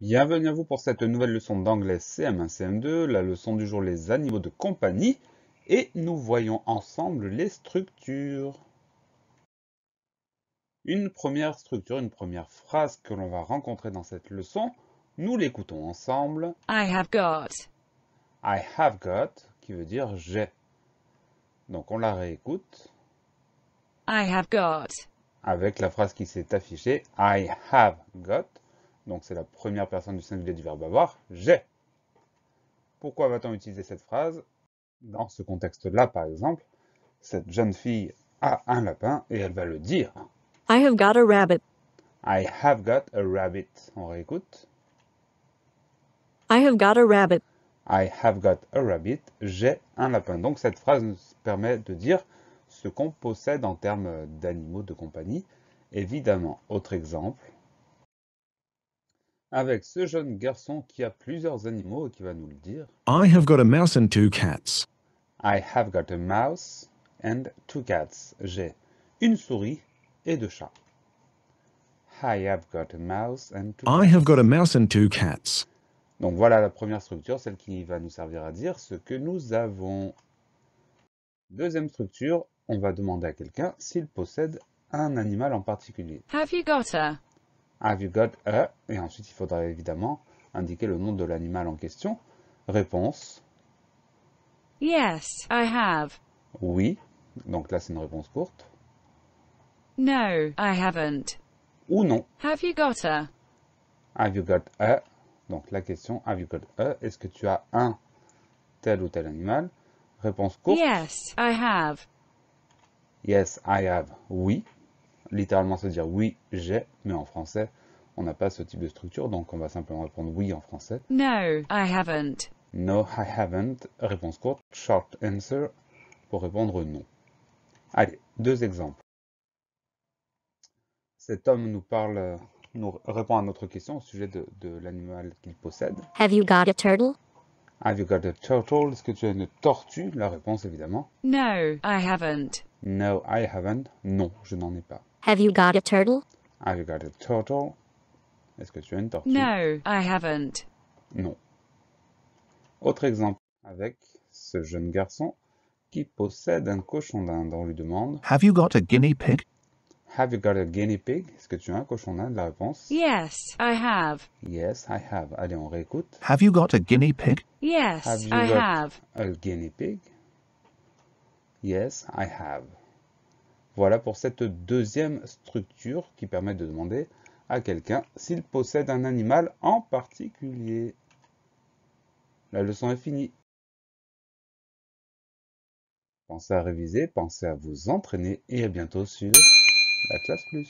Bienvenue à vous pour cette nouvelle leçon d'anglais CM1, CM2, la leçon du jour les animaux de compagnie, et nous voyons ensemble les structures. Une première structure, une première phrase que l'on va rencontrer dans cette leçon, nous l'écoutons ensemble. I have got. I have got, qui veut dire j'ai. Donc on la réécoute I have got. avec la phrase qui s'est affichée, I have got. Donc c'est la première personne du singulier du verbe avoir, j'ai. Pourquoi va-t-on utiliser cette phrase? Dans ce contexte-là, par exemple, cette jeune fille a un lapin et elle va le dire. I have got a rabbit. I have got a rabbit. On réécoute. I have got a rabbit. I have got a rabbit. J'ai un lapin. Donc cette phrase nous permet de dire ce qu'on possède en termes d'animaux de compagnie. Évidemment, autre exemple, avec ce jeune garçon qui a plusieurs animaux et qui va nous le dire. I have got a mouse and 2 cats. I have got a mouse and 2 cats. J'ai une souris et 2 chats. I have got a mouse and 2 I cats. have got a mouse and 2 cats. Donc voilà la première structure, celle qui va nous servir à dire ce que nous avons. Deuxième structure, on va demander à quelqu'un s'il possède un animal en particulier. Have you got a? Have you got a? Et ensuite il faudra évidemment indiquer le nom de l'animal en question. Réponse, Yes, I have. oui. Donc là c'est une réponse courte. No, I haven't. Ou non. Have you got a? Have you got a? Donc la question, have you got a? Est-ce que tu as un tel ou tel animal? Réponse courte. Yes, I have. Yes, I have. Oui. Littéralement, ça veut dire oui, j'ai, mais en français, on n'a pas ce type de structure, donc on va simplement répondre oui en français. No, I haven't. No, I haven't. Réponse courte, short answer, pour répondre non. Allez, deux exemples. Cet homme nous répond à notre question au sujet de l'animal qu'il possède. Have you got a turtle? Have you got a turtle? Est-ce que tu as une tortue? La réponse, évidemment. No, I haven't. No, I haven't. Non, je n'en ai pas. Have you got a turtle? Have you got a turtle? Est-ce que tu as une tortue? No, I haven't. Non. Autre exemple avec ce jeune garçon qui possède un cochon d'Inde. On lui demande Have you got a guinea pig? Have you got a guinea pig? Est-ce que tu as un cochon d'Inde? La réponse Yes, I have. Yes, I have. Allez, on réécoute. Have you got a guinea pig? Yes, Have you I got have. a guinea pig? Yes, I have. Voilà pour cette deuxième structure qui permet de demander à quelqu'un s'il possède un animal en particulier. La leçon est finie. Pensez à réviser, pensez à vous entraîner et à bientôt sur la classe plus.